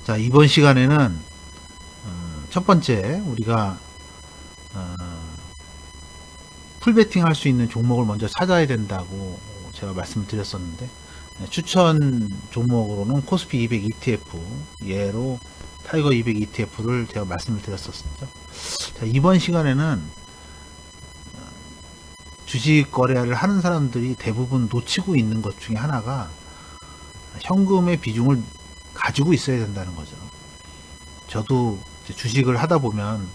자, 이번 시간에는 첫 번째 우리가 풀베팅 할 수 있는 종목을 먼저 찾아야 된다고 제가 말씀을 드렸었는데, 추천 종목으로는 코스피 200 ETF, 예로 타이거 200 ETF를 제가 말씀을 드렸었죠. 자, 이번 시간에는 주식 거래를 하는 사람들이 대부분 놓치고 있는 것 중에 하나가 현금의 비중을 가지고 있어야 된다는 거죠. 저도 주식을 하다 보면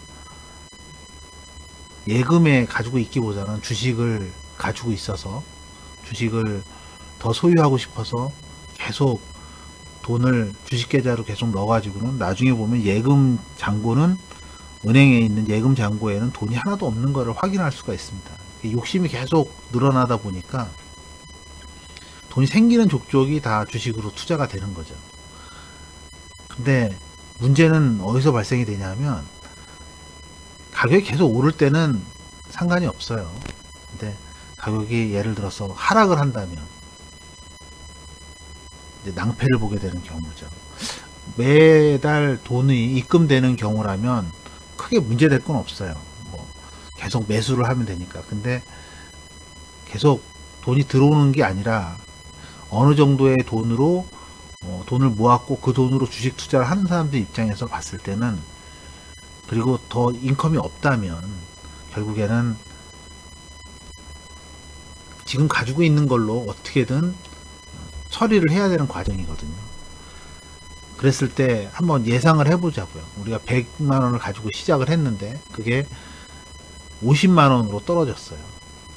예금에 가지고 있기보다는 주식을 가지고 있어서 주식을 더 소유하고 싶어서 계속 돈을 주식 계좌로 계속 넣어가지고는 나중에 보면 예금 잔고는, 은행에 있는 예금 잔고에는 돈이 하나도 없는 것을 확인할 수가 있습니다. 욕심이 계속 늘어나다 보니까 돈이 생기는 족족이 다 주식으로 투자가 되는 거죠. 근데 문제는 어디서 발생이 되냐면, 가격이 계속 오를 때는 상관이 없어요. 근데 가격이 예를 들어서 하락을 한다면 이제 낭패를 보게 되는 경우죠. 매달 돈이 입금되는 경우라면 크게 문제될 건 없어요. 뭐 계속 매수를 하면 되니까. 근데 계속 돈이 들어오는 게 아니라 어느 정도의 돈으로 돈을 모았고 그 돈으로 주식 투자를 하는 사람들 입장에서 봤을 때는, 그리고 더 인컴이 없다면 결국에는 지금 가지고 있는 걸로 어떻게든 처리를 해야 되는 과정이거든요. 그랬을 때 한번 예상을 해보자고요. 우리가 100만원을 가지고 시작을 했는데 그게 50만원으로 떨어졌어요.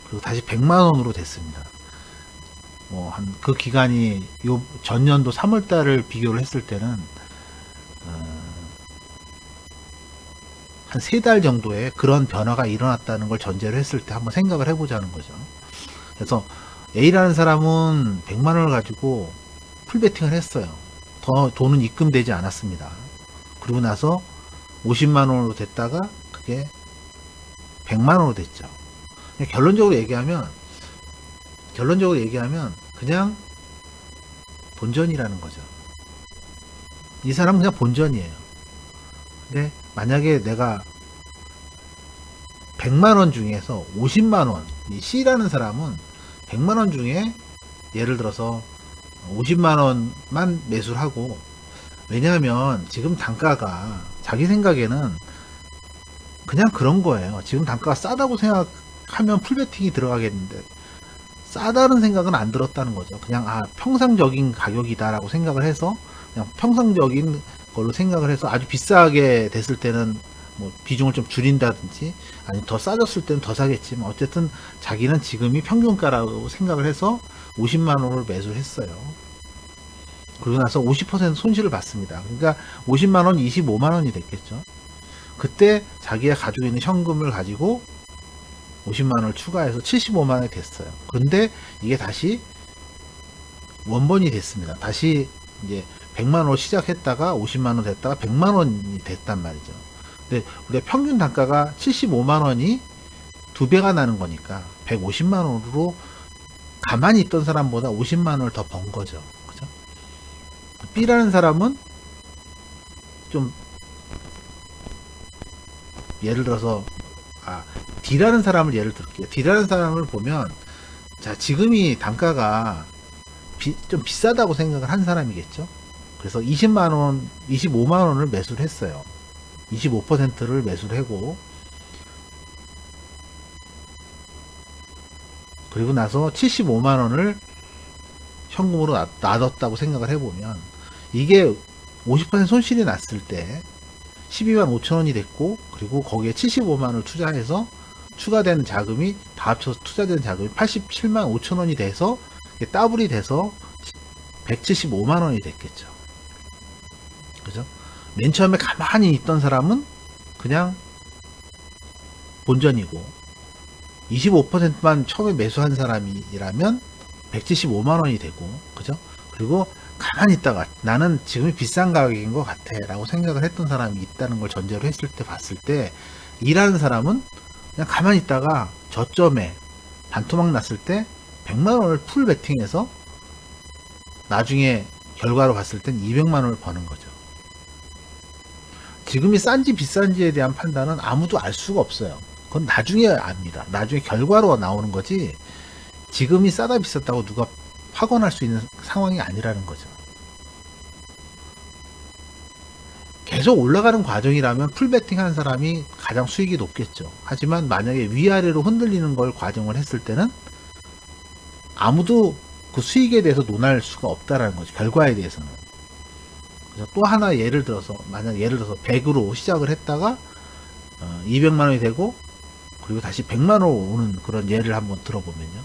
그리고 다시 100만원으로 됐습니다. 그 기간이 요 전년도 3월달을 비교를 했을 때는 한 3달 정도의 그런 변화가 일어났다는 걸 전제로 했을 때 한번 생각을 해보자는 거죠. 그래서 A라는 사람은 100만원을 가지고 풀베팅을 했어요. 더 돈은 입금되지 않았습니다. 그러고 나서 50만원으로 됐다가 그게 100만원으로 됐죠. 결론적으로 얘기하면 그냥 본전이라는 거죠. 이 사람은 그냥 본전이에요. 근데 만약에 내가 100만원 중에서 50만원, 이 C라는 사람은 100만원 중에 예를 들어서 50만원만 매수를 하고, 왜냐하면 지금 단가가 자기 생각에는 그냥 그런 거예요. 지금 단가가 싸다고 생각하면 풀베팅이 들어가겠는데, 싸다는 생각은 안 들었다는 거죠. 그냥 평상적인 가격이다 라고 생각을 해서, 그냥 평상적인 걸로 생각을 해서 아주 비싸게 됐을 때는 뭐 비중을 좀 줄인다든지, 아니 더 싸졌을 때는 더 사겠지만 어쨌든 자기는 지금이 평균가라고 생각을 해서 50만원을 매수를 했어요. 그러고 나서 50% 손실을 봤습니다. 그러니까 50만원 25만원이 됐겠죠. 그때 자기가 가지고 있는 현금을 가지고 50만원을 추가해서 75만원이 됐어요. 그런데 이게 다시 원본이 됐습니다. 다시 이제 100만원으로 시작했다가 50만원 됐다가 100만원이 됐단 말이죠. 근데 우리가 평균 단가가 75만원이 2배가 나는 거니까 150만원으로 가만히 있던 사람보다 50만원을 더 번 거죠. 그죠? B라는 사람은 좀 예를 들어서 D라는 사람을 예를 들게요. D라는 사람을 보면, 자, 지금이 단가가 좀 비싸다고 생각을 한 사람이겠죠. 그래서 20만원, 25만원을 매수를 했어요. 25%를 매수를 하고, 그리고 나서 75만원을 현금으로 놔뒀다고 생각을 해보면, 이게 50% 손실이 났을 때 12만 5천원이 됐고, 그리고 거기에 75만원을 투자해서 추가되는 자금이, 다 합쳐서 투자된 자금이 87만 5천원이 돼서 더블이 돼서 175만원이 됐겠죠. 그죠? 맨 처음에 가만히 있던 사람은 그냥 본전이고, 25%만 처음에 매수한 사람이라면 175만원이 되고, 그죠? 그리고 가만히 있다가 나는 지금이 비싼 가격인 것 같아 라고 생각을 했던 사람이 있다는 걸 전제로 했을 때 봤을 때, 일하는 사람은 그냥 가만히 있다가 저점에 반토막 났을 때 100만원을 풀 베팅해서 나중에 결과로 봤을 땐 200만원을 버는 거죠. 지금이 싼지 비싼지에 대한 판단은 아무도 알 수가 없어요. 그건 나중에 압니다. 나중에 결과로 나오는 거지, 지금이 싸다 비쌌다고 누가 확언할 수 있는 상황이 아니라는 거죠. 계속 올라가는 과정이라면 풀베팅 한 사람이 가장 수익이 높겠죠. 하지만 만약에 위아래로 흔들리는 걸 과정을 했을 때는 아무도 그 수익에 대해서 논할 수가 없다라는 거죠. 결과에 대해서는. 그래서 또 하나 예를 들어서, 만약 예를 들어서 100으로 시작을 했다가 200만 원이 되고, 그리고 다시 100만 원 오는 그런 예를 한번 들어보면요.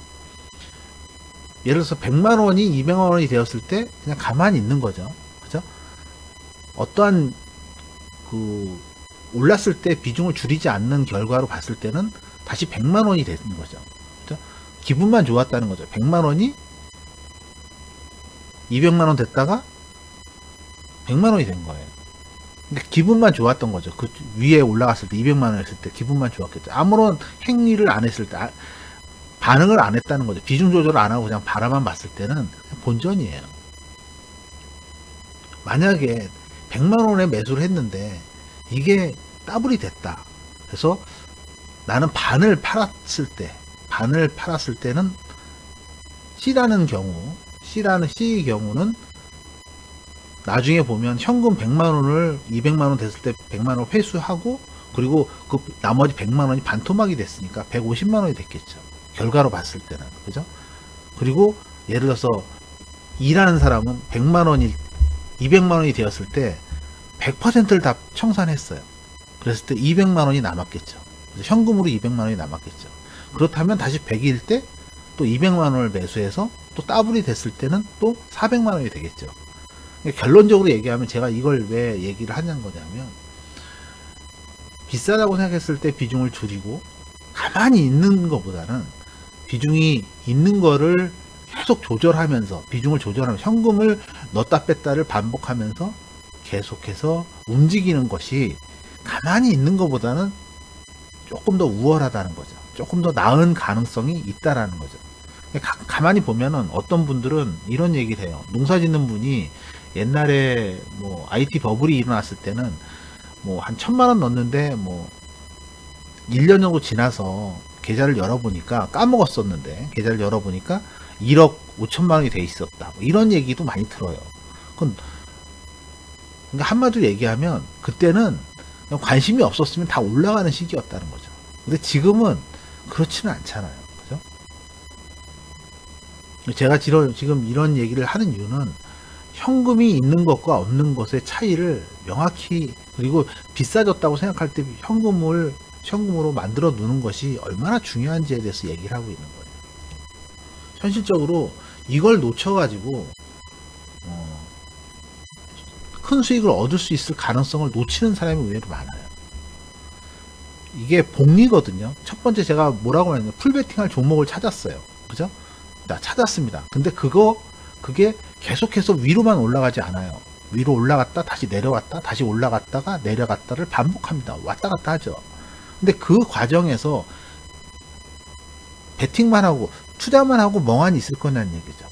예를 들어서 100만 원이 200만 원이 되었을 때 그냥 가만히 있는 거죠. 그죠? 어떠한 올랐을 때 비중을 줄이지 않는 결과로 봤을 때는 다시 100만 원이 되는 거죠. 그죠? 기분만 좋았다는 거죠. 100만 원이 200만 원 됐다가 100만 원이 된 거예요. 근데 기분만 좋았던 거죠. 그 위에 올라갔을 때 200만 원 했을 때 기분만 좋았겠죠. 아무런 행위를 안 했을 때, 반응을 안 했다는 거죠. 비중 조절을 안 하고 그냥 바라만 봤을 때는 본전이에요. 만약에 100만 원에 매수를 했는데 이게 더블이 됐다. 그래서 나는 반을 팔았을 때는 C라는 C의 경우는 나중에 보면 현금 100만 원을 200만 원 됐을 때 100만 원을 회수하고, 그리고 그 나머지 100만 원이 반토막이 됐으니까 150만 원이 됐겠죠. 결과로 봤을 때는. 그죠? 그리고 예를 들어서 E라는 사람은 100만 원이 200만 원이 되었을 때 100%를 다 청산했어요. 그랬을 때 200만 원이 남았겠죠. 그래서 현금으로 200만 원이 남았겠죠. 그렇다면 다시 100일 때 또 200만 원을 매수해서 또 더블이 됐을 때는 또 400만 원이 되겠죠. 결론적으로 얘기하면 제가 이걸 왜 얘기를 하냐는 거냐면, 비싸다고 생각했을 때 비중을 줄이고 가만히 있는 것보다는 비중이 있는 거를 계속 조절하면서, 비중을 조절하면서 현금을 넣었다 뺐다를 반복하면서 계속해서 움직이는 것이 가만히 있는 것보다는 조금 더 우월하다는 거죠. 조금 더 나은 가능성이 있다라는 거죠. 가만히 보면은 어떤 분들은 이런 얘기를 해요. 농사 짓는 분이 옛날에 뭐 IT 버블이 일어났을 때는 뭐 한 1000만 원 넣었는데 뭐 1년 정도 지나서 계좌를 열어보니까 까먹었었는데 계좌를 열어보니까 1억 5천만 원이 돼 있었다. 뭐 이런 얘기도 많이 들어요. 그러니까 한마디로 얘기하면 그때는 그냥 관심이 없었으면 다 올라가는 시기였다는 거죠. 근데 지금은 그렇지는 않잖아요. 그죠? 제가 지금 이런 얘기를 하는 이유는 현금이 있는 것과 없는 것의 차이를 명확히, 그리고 비싸졌다고 생각할 때 현금으로 만들어 두는 것이 얼마나 중요한지에 대해서 얘기를 하고 있는 거예요. 현실적으로 이걸 놓쳐가지고 큰 수익을 얻을 수 있을 가능성을 놓치는 사람이 의외로 많아요. 이게 복리거든요. 첫 번째 제가 뭐라고 했냐면 풀베팅할 종목을 찾았어요. 그죠? 찾았습니다. 근데 그게 계속해서 위로만 올라가지 않아요. 위로 올라갔다 다시 내려왔다 다시 올라갔다가 내려갔다를 반복합니다. 왔다 갔다 하죠. 근데 그 과정에서 베팅만 하고 투자만 하고 멍하니 있을 거냐는 얘기죠.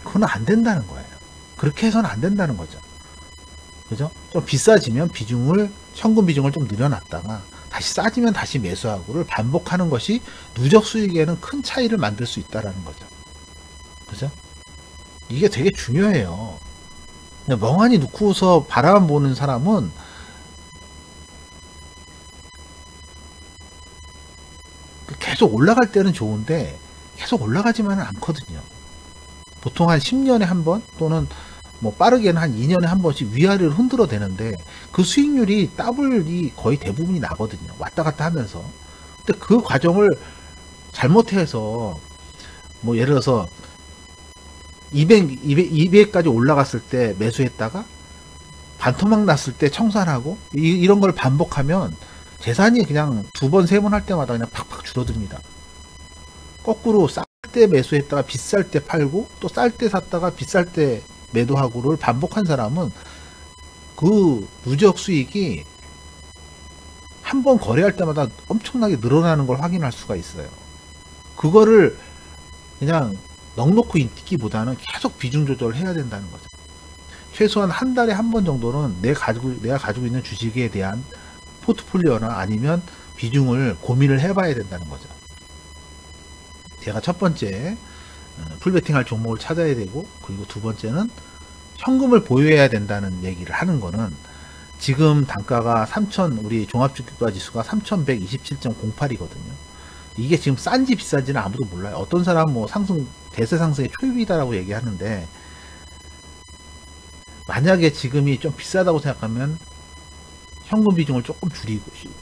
그건 안 된다는 거예요. 그렇게 해서는 안 된다는 거죠. 그죠? 좀 비싸지면 현금 비중을 좀 늘려놨다가 다시 싸지면 다시 매수하고를 반복하는 것이 누적 수익에는 큰 차이를 만들 수 있다라는 거죠. 그죠? 이게 되게 중요해요. 그냥 멍하니 놓고서 바라만 보는 사람은 계속 올라갈 때는 좋은데 계속 올라가지만은 않거든요. 보통 한 10년에 한 번 또는 뭐 빠르게는 한 2년에 한 번씩 위아래로 흔들어 대는데 그 수익률이 더블이 거의 대부분이 나거든요. 왔다 갔다 하면서. 근데 그 과정을 잘못해서 뭐 예를 들어서 200까지 올라갔을 때 매수했다가 반토막 났을 때 청산하고 이런 걸 반복하면 재산이 그냥 2번, 3번 할 때마다 그냥 팍팍 줄어듭니다. 거꾸로 쌀 때 매수했다가 비쌀 때 팔고 또 쌀 때 샀다가 비쌀 때 매도하고를 반복한 사람은 그 누적 수익이 한 번 거래할 때마다 엄청나게 늘어나는 걸 확인할 수가 있어요. 그거를 그냥 넉넉히 있기보다는 계속 비중 조절을 해야 된다는 거죠. 최소한 한 달에 한 번 정도는 내가 가지고 있는 주식에 대한 포트폴리오나 아니면 비중을 고민을 해봐야 된다는 거죠. 제가 첫 번째 풀베팅 할 종목을 찾아야 되고, 그리고 두 번째는 현금을 보유해야 된다는 얘기를 하는 거는, 지금 단가가 우리 종합주가 지수가 3127.08이거든요. 이게 지금 싼지 비싼지는 아무도 몰라요. 어떤 사람은 뭐 대세 상승의 초입이다라고 얘기하는데, 만약에 지금이 좀 비싸다고 생각하면 현금 비중을 조금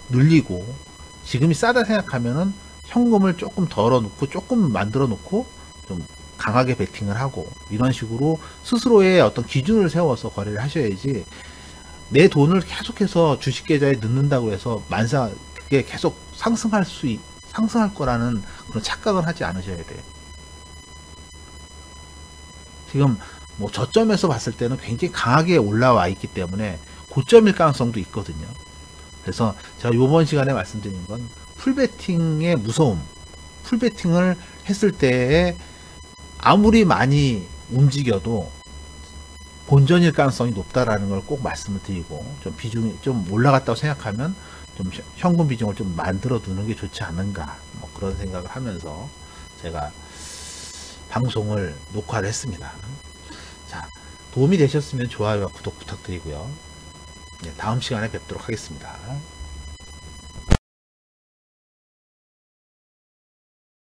늘리고, 지금이 싸다 생각하면은 현금을 조금 덜어 놓고 조금 만들어 놓고 좀 강하게 베팅을 하고, 이런 식으로 스스로의 어떤 기준을 세워서 거래를 하셔야지, 내 돈을 계속해서 주식 계좌에 넣는다고 해서 그게 계속 상승할 거라는 그런 착각을 하지 않으셔야 돼요. 지금 뭐 저점에서 봤을 때는 굉장히 강하게 올라와 있기 때문에 고점일 가능성도 있거든요. 그래서 제가 이번 시간에 말씀드린 건 풀베팅의 무서움, 풀베팅을 했을 때에 아무리 많이 움직여도 본전일 가능성이 높다라는 걸 꼭 말씀을 드리고, 좀 비중이 좀 올라갔다고 생각하면 좀 현금 비중을 좀 만들어 두는 게 좋지 않은가, 뭐 그런 생각을 하면서 제가 방송을 녹화를 했습니다. 자, 도움이 되셨으면 좋아요와 구독 부탁드리고요. 네, 다음 시간에 뵙도록 하겠습니다.